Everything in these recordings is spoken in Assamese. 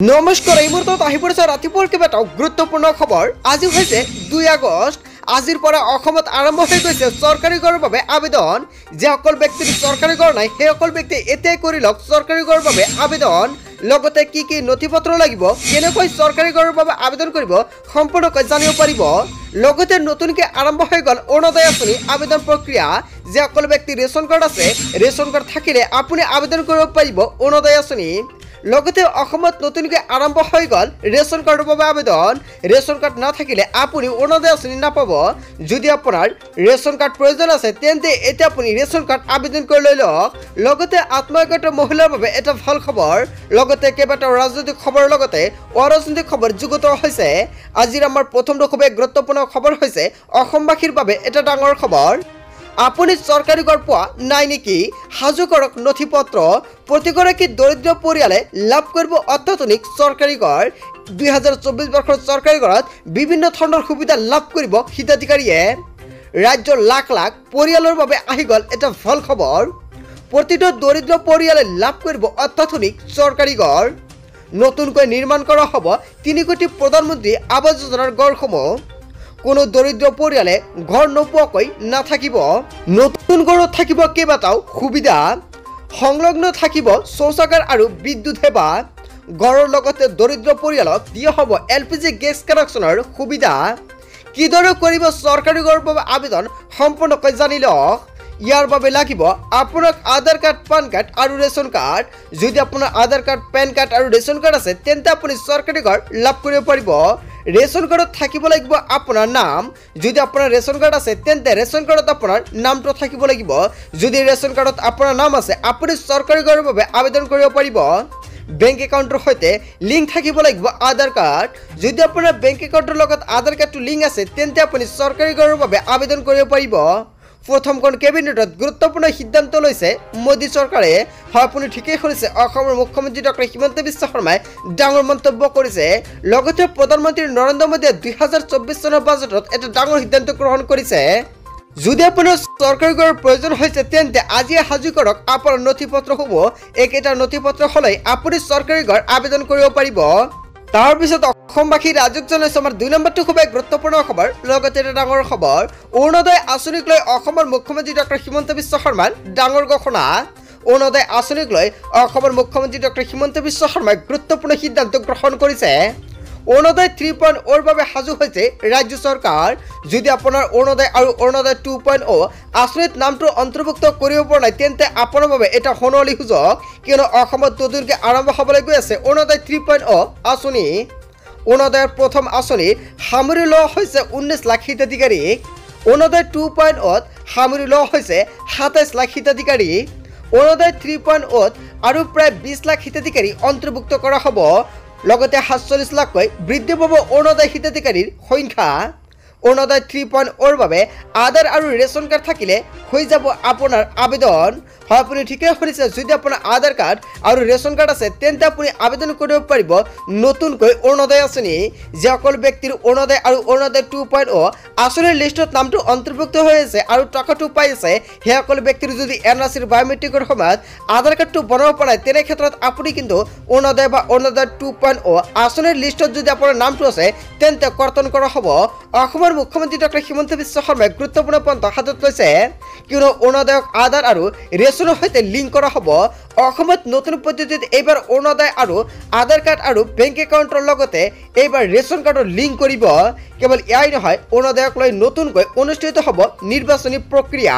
নমস্কাৰ এই মুহূৰ্তত আহি পৰিছে ৰাতিপুৱাৰ কেইবাটাও গুৰুত্বপূৰ্ণ খবৰ। আজি হৈছে 2 আগষ্ট। আজিৰ পৰা অসমত আৰম্ভ হৈ গৈছে চৰকাৰী ঘৰৰ বাবে আবেদন। যিসকল ব্যক্তিৰ চৰকাৰী ঘৰ নাই সেইসকল ব্যক্তি এতিয়াই কৰি লওক চৰকাৰী ঘৰৰ বাবে আবেদন। লগতে কি কি নথিপত্ৰ লাগিব, কেনেকৈ চৰকাৰী ঘৰৰ বাবে আবেদন কৰিব সম্পূৰ্ণকৈ জানিব পাৰিব। লগতে নতুনকৈ আৰম্ভ হৈ গ'ল অৰুণোদয় আঁচনি আবেদন প্ৰক্ৰিয়া। যিসকল ব্যক্তিৰ ৰেচন কাৰ্ড আছে, ৰেচন কাৰ্ড থাকিলে আপুনি আবেদন কৰিব পাৰিব অৰুণোদয় আঁচনি। লগতে অসমত নতুনকৈ আৰম্ভ হৈ গ'ল ৰেচন কাৰ্ডৰ বাবে আবেদন। ৰেচন কাৰ্ড নাথাকিলে আপুনি অৰুণোদয় আঁচনি নাপাব। যদি আপোনাৰ ৰেচন কাৰ্ড প্ৰয়োজন আছে তেন্তে এতিয়া আপুনি ৰেচন কাৰ্ড আবেদন কৰি লৈ লওক। লগতে আত্মসহায়ক মহিলাৰ বাবে এটা ভাল খবৰ। লগতে কেইবাটাও ৰাজনৈতিক খবৰৰ লগতে অৰাজনৈতিক খবৰ যুগুত হৈছে। আজিৰ আমাৰ প্ৰথমটো খুবেই গুৰুত্বপূৰ্ণ খবৰ হৈছে অসমবাসীৰ বাবে এটা ডাঙৰ খবৰ। আপুনি চৰকাৰী ঘৰ পোৱা নাই নেকি? সাজু কৰক নথিপত্ৰ। প্ৰতিগৰাকী দৰিদ্ৰ পৰিয়ালে লাভ কৰিব অত্যাধুনিক চৰকাৰী ঘৰ। 2024 বৰ্ষৰ চৰকাৰী ঘৰত বিভিন্ন ধৰণৰ সুবিধা লাভ কৰিব হিতাধিকাৰীয়ে। ৰাজ্যৰ লাখ লাখ পৰিয়ালৰ বাবে আহি গ'ল এটা ভাল খবৰ। প্ৰতিটো দৰিদ্ৰ পৰিয়ালে লাভ কৰিব অত্যাধুনিক চৰকাৰী ঘৰ। নতুনকৈ নিৰ্মাণ কৰা হ'ব 3 কোটি প্ৰধানমন্ত্ৰী আৱাস যোজনাৰ ঘৰসমূহ। কোনো দৰিদ্ৰ পৰিয়ালে ঘৰ নোপোৱাকৈ নাথাকিব। নতুন ঘৰত থাকিব কেইবাটাও সুবিধা। সংলগ্ন থাকিব শৌচাগাৰ আৰু বিদ্যুৎ সেৱা। ঘৰৰ লগতে দৰিদ্ৰ পৰিয়ালক দিয়া হ'ব LPG গেছ কানেকশ্যনৰ সুবিধা। কিদৰে কৰিব চৰকাৰী ঘৰৰ বাবে আবেদন সম্পূৰ্ণকৈ জানি লওক। ইয়াৰ বাবে লাগিব আপোনাক আধাৰ কাৰ্ড, পান কাৰ্ড আৰু ৰেচন কাৰ্ড। যদি আপোনাৰ আধাৰ কাৰ্ড, পেন কাৰ্ড আৰু ৰেচন কাৰ্ড আছে তেন্তে আপুনি চৰকাৰী ঘৰ লাভ কৰিব পাৰিব। ৰেচন কাৰ্ডত থাকিব লাগিব আপোনাৰ নাম। যদি আপোনাৰ ৰেচন কাৰ্ড আছে তেন্তে ৰেচন কাৰ্ডত আপোনাৰ নামটো থাকিব লাগিব। যদি ৰেচন কাৰ্ডত আপোনাৰ নাম আছে আপুনি চৰকাৰী ঘৰৰ বাবে আবেদন কৰিব পাৰিব। বেংক একাউণ্টৰ সৈতে লিংক থাকিব লাগিব আধাৰ কাৰ্ড। যদি আপোনাৰ বেংক একাউণ্টৰ লগত আধাৰ কাৰ্ডটো লিংক আছে তেন্তে আপুনি চৰকাৰী ঘৰৰ বাবে আবেদন কৰিব পাৰিব। প্ৰথমখন কেবিনেটত গুৰুত্বপূৰ্ণ সিদ্ধান্ত লৈছে মোদী চৰকাৰে। হয়, আপুনি ঠিকেই শুনিছে, অসমৰ মুখ্যমন্ত্ৰী ডক্টৰ হিমন্ত বিশ্ব শৰ্মাই ডাঙৰ মন্তব্য কৰিছে। লগতে প্ৰধানমন্ত্ৰী নৰেন্দ্ৰ মোদীয়ে 2024 চনৰ বাজেটত এটা ডাঙৰ সিদ্ধান্ত গ্ৰহণ কৰিছে। যদি আপোনাৰ চৰকাৰী ঘৰৰ প্ৰয়োজন হৈছে তেন্তে আজিয়ে সাজু কৰক আপোনাৰ নথিপত্ৰসমূহ। একেটা নথিপত্ৰ হ'লে আপুনি চৰকাৰী ঘৰ আবেদন কৰিব পাৰিব। তাৰপিছত অসমবাসী ৰাজ্যক জনাইছো আমাৰ 2 নম্বৰটো খুবেই গুৰুত্বপূৰ্ণ খবৰ। লগতে এটা ডাঙৰ খবৰ, অৰুণোদয় আঁচনিক লৈ অসমৰ মুখ্যমন্ত্ৰী ডক্টৰ হিমন্ত বিশ্ব শৰ্মাৰ ডাঙৰ ঘোষণা। অৰুণোদয় আঁচনিক লৈ অসমৰ মুখ্যমন্ত্ৰী ডক্টৰ হিমন্ত বিশ্ব শৰ্মাই গুৰুত্বপূৰ্ণ সিদ্ধান্ত গ্ৰহণ কৰিছে। অৰুণোদয় 3.0 বাবে সাজু হৈছে ৰাজ্য চৰকাৰ। যদি আপোনাৰ অৰুণোদয় আৰু অৰুণোদয় 2.0 আঁচনিত নামটো অন্তৰ্ভুক্ত কৰিব পৰা নাই তেন্তে আপোনাৰ বাবে এটা সোণালী সুযোগ, কিয়নো অসমত নতুনকৈ আৰম্ভ হ'বলৈ গৈ আছে অৰুণোদয় 3.0 আঁচনি। অৰুণোদয়ৰ প্ৰথম আঁচনিত সামৰি লোৱা হৈছে 19 লাখ হিতাধিকাৰীক। অৰুণোদয় 2.0ত সামৰি লোৱা হৈছে 27 লাখ হিতাধিকাৰী। অৰুণোদয় 3.0ত আৰু প্ৰায় 20 লাখ হিতাধিকাৰী অন্তৰ্ভুক্ত কৰা হ'ব। লগতে 47 লাখকৈ বৃদ্ধি পাব অৰুণোদয় হিতাধিকাৰীৰ সংখ্যা। অৰুণোদয় 3.0ৰ বাবে আধাৰ আৰু ৰেচন কাৰ্ড থাকিলে হৈ যাব আপোনাৰ আবেদন। হয়, আপুনি ঠিকেই শুনিছে, যদি আপোনাৰ আধাৰ কাৰ্ড আৰু ৰেচন কাৰ্ড আছে তেন্তে আপুনি আবেদন কৰিব পাৰিব নতুনকৈ অৰুণোদয় আঁচনি। যিসকল ব্যক্তিৰ অৰুণোদয় আৰু অৰুণোদয় 2.0 আঁচনিৰ লিষ্টত নামটো অন্তৰ্ভুক্ত হৈ আছে আৰু টকাটো পাই আছে, সেইসকল ব্যক্তিৰ যদি NRCৰ বায়'মেট্ৰিকৰ সময়ত আধাৰ কাৰ্ডটো বনাব পৰা নাই তেনে ক্ষেত্ৰত আপুনি কিন্তু অৰুণোদয় বা অৰুণোদয় 2.0 আঁচনিৰ লিষ্টত যদি আপোনাৰ নামটো আছে তেন্তে কৰ্তন কৰা হ'ব। অসমৰ মুখ্যমন্ত্ৰী ডক্টৰ হিমন্ত বিশ্ব শৰ্মাই গুৰুত্বপূৰ্ণ পন্থা হাতত লৈছে, কিয়নো অৰুণোদয়ক আধাৰ আৰু ৰেচনৰ সৈতে লিংক কৰা হ'ব। অসমত নতুন পদ্ধতিত এইবাৰ অৰুণোদয় আৰু আধাৰ কাৰ্ড আৰু বেংক একাউণ্টৰ লগতে এইবাৰ ৰেচন কাৰ্ডৰ লিংক কৰিব। কেৱল এয়াই নহয়, অৰুণোদয়ক লৈ নতুনকৈ অনুষ্ঠিত হ'ব নিৰ্বাচনী প্ৰক্ৰিয়া।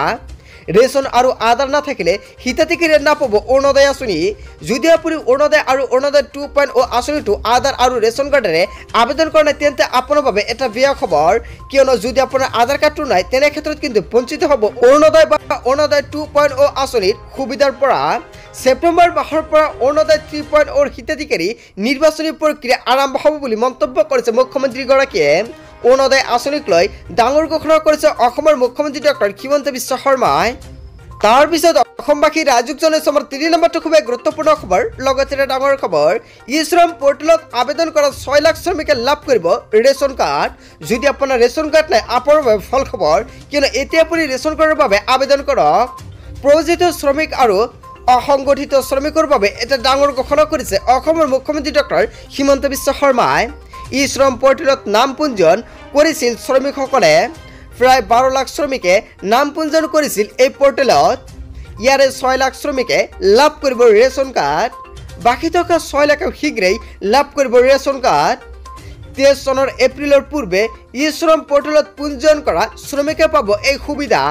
ৰেচন আৰু আধাৰ নাথাকিলে হিতাধিকাৰীয়ে নাপাব অৰুণোদয় আঁচনি। যদি আপুনি অৰুণোদয় আৰু অৰুণোদয় 2.0 আঁচনিটো আধাৰ আৰু ৰেচন কাৰ্ডেৰে আবেদন কৰা নাই তেন্তে আপোনাৰ বাবে এটা বেয়া খবৰ, কিয়নো যদি আপোনাৰ আধাৰ কাৰ্ডটো নাই তেনে ক্ষেত্ৰত কিন্তু বঞ্চিত হ'ব অৰুণোদয় বা অৰুণোদয় 2.0 আঁচনিৰ সুবিধাৰ পৰা। ছেপ্টেম্বৰ মাহৰ পৰা অৰুণোদয় 3.0 হিতাধিকাৰী নিৰ্বাচনী প্ৰক্ৰিয়া আৰম্ভ হ'ব বুলি মন্তব্য কৰিছে মুখ্যমন্ত্ৰীগৰাকীয়ে। অৰুণোদয় আঁচনিক লৈ ডাঙৰ ঘোষণা কৰিছে অসমৰ মুখ্যমন্ত্ৰী ডক্টৰ হিমন্ত বিশ্ব শৰ্মাই। তাৰপিছত অসমবাসী ৰাজ্যক জনাইছো আমাৰ 3 নম্বৰটো খুবেই গুৰুত্বপূৰ্ণ খবৰ। লগতে এটা ডাঙৰ খবৰ, ই-শ্ৰম পৰ্টেলত আবেদন কৰা 6 লাখ শ্ৰমিকে লাভ কৰিব ৰেচন কাৰ্ড। যদি আপোনাৰ ৰেচন কাৰ্ড নাই আপোনাৰ বাবে ভাল খবৰ, কিয়নো এতিয়া আপুনি ৰেচন কাৰ্ডৰ বাবে আবেদন কৰক। প্ৰয়োজিত শ্ৰমিক আৰু অসংগঠিত শ্ৰমিকৰ বাবে এটা ডাঙৰ ঘোষণা কৰিছে অসমৰ মুখ্যমন্ত্ৰী ডক্টৰ হিমন্ত বিশ্ব শৰ্মাই। ই শ্ৰম পৰ্টেলত নাম পঞ্জীয়ন কৰিছিল শ্ৰমিকসকলে। প্ৰায় 12 লাখ শ্ৰমিকে নাম পঞ্জীয়ন কৰিছিল এই পৰ্টেলত। ইয়াৰে 6 লাখ শ্ৰমিকে লাভ কৰিব ৰেচন কাৰ্ড। বাকী থকা 6 লাখে শীঘ্ৰেই লাভ কৰিব ৰেচন কাৰ্ড। 23 চনৰ এপ্ৰিলৰ পূৰ্বে ই শ্ৰম পৰ্টেলত পঞ্জীয়ন কৰা শ্ৰমিকে পাব এই সুবিধা।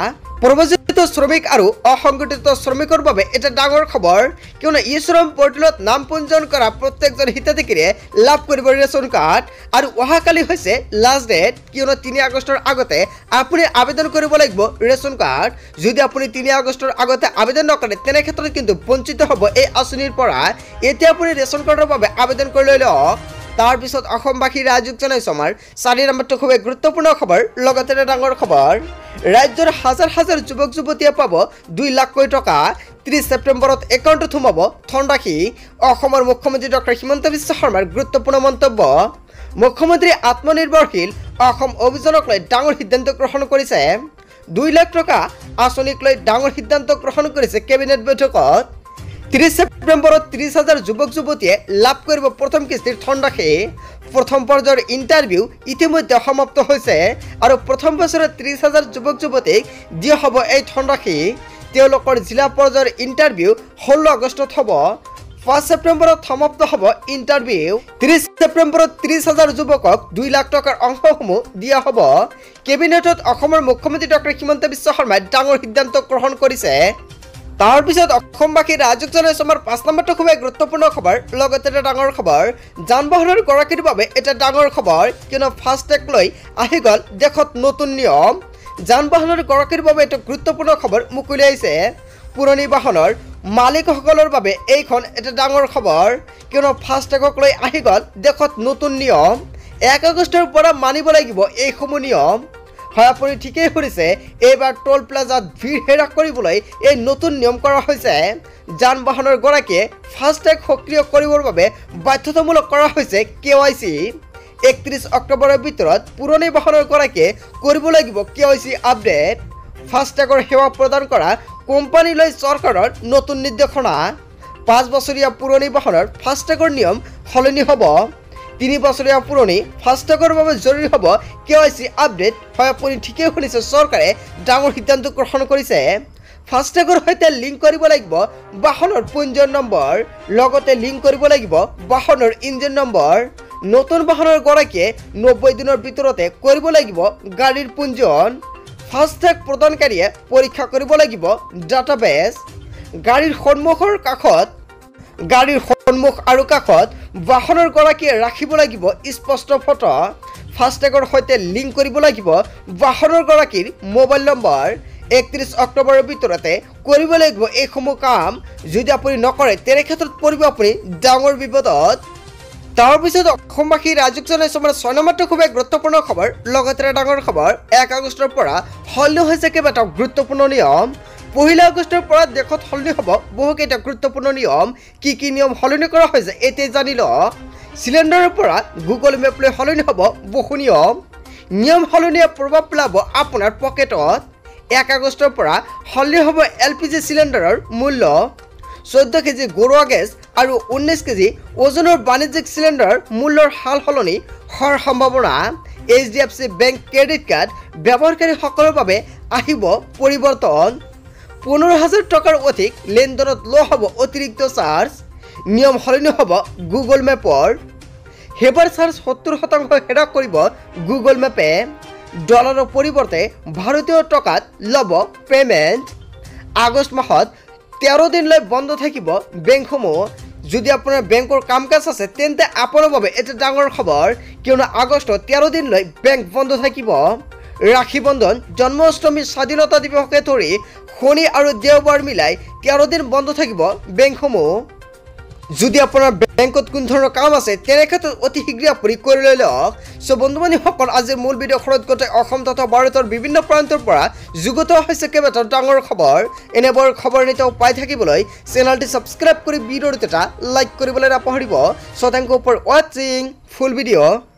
প্ৰব্ৰজিত শ্ৰমিক আৰু অসংগঠিত শ্ৰমিকৰ বাবে এটা ডাঙৰ খবৰ, কিয়নো ই শ্ৰম পৰ্টেলত নাম পঞ্জীয়ন কৰা প্ৰত্যেকজন হিতাধিকাৰীয়ে লাভ কৰিব ৰেচন কাৰ্ড। আৰু অহাকালি হৈছে লাষ্ট ডেট, কিয়নো 3 আগষ্টৰ আগতে আপুনি আবেদন কৰিব লাগিব ৰেচন কাৰ্ড। যদি আপুনি 3 আগষ্টৰ আগতে আবেদন নকৰে তেনে ক্ষেত্ৰত কিন্তু বঞ্চিত হ'ব এই আঁচনিৰ পৰা। এতিয়া আপুনি ৰেচন কাৰ্ডৰ বাবে আবেদন কৰি লৈ লওক। তাৰ পিছত অসমবাসী ৰাইজক জনাইছো আমাৰ 4 নম্বৰটো খুবেই গুৰুত্বপূৰ্ণ খবৰ, লগতে ডাঙৰ খবৰ। ৰাজ্যৰ হাজাৰ হাজাৰ যুৱক যুৱতীয়ে পাব 2 লাখকৈ টকা। 30 ছেপ্টেম্বৰত একাউণ্টত সোমাব ধনৰাশি। অসমৰ মুখ্যমন্ত্ৰী ডক্টৰ হিমন্ত বিশ্ব শৰ্মাৰ গুৰুত্বপূৰ্ণ মন্তব্য। মুখ্যমন্ত্ৰী আত্মনিৰ্ভৰশীল অসম অভিযানক লৈ ডাঙৰ সিদ্ধান্ত গ্ৰহণ কৰিছে। 2 লাখ টকা আঁচনিক লৈ ডাঙৰ সিদ্ধান্ত গ্ৰহণ কৰিছে কেবিনেট বৈঠকত। 30 ছেপ্টেম্বৰত 30,000 যুৱক যুৱতীয়ে লাভ কৰিব প্ৰথম কিস্তিৰ ধনৰাশি। প্ৰথম পৰ্যায়ৰ ইণ্টাৰভিউ ইতিমধ্যে সমাপ্ত হৈছে আৰু প্ৰথম বছৰত 30,000 যুৱক যুৱতীক দিয়া হ'ব এই ধনৰাশি। তেওঁলোকৰ জিলা পৰ্যায়ৰ ইণ্টাৰভিউ 16 আগষ্টত হ'ব। 5 ছেপ্টেম্বৰত সমাপ্ত হ'ব ইণ্টাৰভিউ। 30 ছেপ্টেম্বৰত 30,000 যুৱকক 2 লাখ টকাৰ অংশসমূহ দিয়া হ'ব। কেবিনেটত অসমৰ মুখ্যমন্ত্ৰী ডক্টৰ হিমন্ত বিশ্ব শৰ্মাই ডাঙৰ সিদ্ধান্ত গ্ৰহণ কৰিছে। তাৰ পিছত অসমবাসী ৰাইজক জনাইছো আমাৰ 5 নম্বৰটো খুবেই গুৰুত্বপূৰ্ণ খবৰ, লগতে এটা ডাঙৰ খবৰ। যান বাহনৰ গৰাকীৰ বাবে এটা ডাঙৰ খবৰ, কিয়নো ফাষ্টেগ লৈ আহি গ'ল দেশত নতুন নিয়ম। যান বাহনৰ গৰাকীৰ বাবে এটা গুৰুত্বপূৰ্ণ খবৰ মুকলি আহিছে। পুৰণি বাহনৰ মালিকসকলৰ বাবে এইখন এটা ডাঙৰ খবৰ, কিয়নো ফাষ্টেগক লৈ আহি গ'ল দেশত নতুন নিয়ম। 1 আগষ্টৰ পৰা মানিব লাগিব এইসমূহ নিয়ম। হয়, আপুনি ঠিকেই শুনিছে, এইবাৰ টোল প্লাজাত ভিৰ হ্ৰাস কৰিবলৈ এই নতুন নিয়ম কৰা হৈছে। যান বাহনৰ গৰাকীয়ে ফাষ্টেগ সক্ৰিয় কৰিবৰ বাবে বাধ্যতামূলক কৰা হৈছে KYC। 31 অক্টোবৰৰ ভিতৰত পুৰণি বাহনৰ গৰাকীয়ে কৰিব লাগিব KYC আপডেট। ফাষ্টেগৰ সেৱা প্ৰদান কৰা কোম্পানীলৈ চৰকাৰৰ নতুন নিৰ্দেশনা। 5 বছৰীয়া পুৰণি বাহনৰ ফাষ্টেগৰ নিয়ম সলনি হ'ব। 3 বছৰীয়া পুৰণি ফাষ্টেগৰ বাবে জৰুৰী হ'ব KYC আপডেট। হয়, আপুনি ঠিকেই শুনিছে, চৰকাৰে ডাঙৰ সিদ্ধান্ত গ্ৰহণ কৰিছে। ফাষ্টেগৰ সৈতে লিংক কৰিব লাগিব বাহনৰ পঞ্জীয়ন নম্বৰ, লগতে লিংক কৰিব লাগিব বাহনৰ ইঞ্জিন নম্বৰ। নতুন বাহনৰ গৰাকীয়ে 90 দিনৰ ভিতৰতে কৰিব লাগিব গাড়ীৰ পঞ্জীয়ন। ফাষ্টেগ প্ৰদানকাৰীয়ে পৰীক্ষা কৰিব লাগিব ডাটাবেছ। গাড়ীৰ সন্মুখ আৰু কাষত বাহনৰ গৰাকীয়ে ৰাখিব লাগিব স্পষ্ট ফটো। ফাষ্টেগৰ সৈতে লিংক কৰিব লাগিব বাহনৰ গৰাকীৰ মোবাইল নম্বৰ। 31 অক্টোবৰৰ ভিতৰতে কৰিব লাগিব এইসমূহ কাম। যদি আপুনি নকৰে তেনে ক্ষেত্ৰত পৰিব আপুনি ডাঙৰ বিপদত। তাৰ পিছত অসমবাসী ৰাইজক জনাইছো আমাৰ 6 নম্বৰটো খুবেই গুৰুত্বপূৰ্ণ খবৰ, লগতে ডাঙৰ খবৰ। 1 আগষ্টৰ পৰা সলনি হৈছে কেইবাটাও গুৰুত্বপূৰ্ণ নিয়ম। 1 আগষ্টৰ পৰা দেশত সলনি হ'ব বহুকেইটা গুৰুত্বপূৰ্ণ নিয়ম। কি কি নিয়ম সলনি কৰা হৈছে এতিয়া জানি লওক। চিলিণ্ডাৰৰ পৰা গুগল মেপলৈ সলনি হ'ব বহু নিয়ম। নিয়ম সলনিয়ে প্ৰভাৱ পেলাব আপোনাৰ পকেটত। 1 আগষ্টৰ পৰা সলনি হ'ব LPG চিলিণ্ডাৰৰ মূল্য। 14 কেজি ঘৰুৱা গেছ আৰু 19 কেজি ওজনৰ বাণিজ্যিক চিলিণ্ডাৰৰ মূল্যৰ সাল সলনি হোৱাৰ সম্ভাৱনা। HDFC বেংক ক্ৰেডিট কাৰ্ড ব্যৱহাৰকাৰীসকলৰ বাবে আহিব পৰিৱৰ্তন। 15,000 টকাৰ অধিক লেনদেনত লোৱা হ'ব অতিৰিক্ত চাৰ্জ। নিয়ম সলনি হ'ব গুগল মেপৰ। সেৱাৰ চাৰ্জ 70% হ্ৰাস কৰিব গুগল মেপে। ডলাৰৰ পৰিৱৰ্তে ভাৰতীয় টকাত ল'ব পে'মেণ্ট। আগষ্ট মাহত 13 দিনলৈ বন্ধ থাকিব বেংকসমূহ। যদি আপোনাৰ বেংকৰ কাম কাজ আছে তেন্তে আপোনাৰ বাবে এটা ডাঙৰ খবৰ, কিয়নো আগষ্টত 13 দিনলৈ বেংক বন্ধ থাকিব। ৰাখী বন্ধন, জন্মাষ্টমী, স্বাধীনতা দিৱসকে ধৰি শনি আৰু দেওবাৰ মিলাই 13 দিন বন্ধ থাকিব বেংকসমূহ। যদি আপোনাৰ বেংকত কোনো ধৰণৰ কাম আছে তেনে ক্ষেত্ৰত অতি শীঘ্ৰে আপুনি কৰি লৈ লওক। বন্ধু বান্ধৱীসকল, আজিৰ মূল ভিডিঅ'খনত গোটেই অসম তথা ভাৰতৰ বিভিন্ন প্ৰান্তৰ পৰা যুগুত হৈছে কেইবাটাও ডাঙৰ খবৰ। এনেবোৰ খবৰ নিতৌ পাই থাকিবলৈ চেনেলটি ছাবস্ক্ৰাইব কৰি ভিডিঅ'টো এটা লাইক কৰিবলৈ নাপাহৰিব। থেংক ইউ ফৰ ৱাচিং ফুল ভিডিঅ'।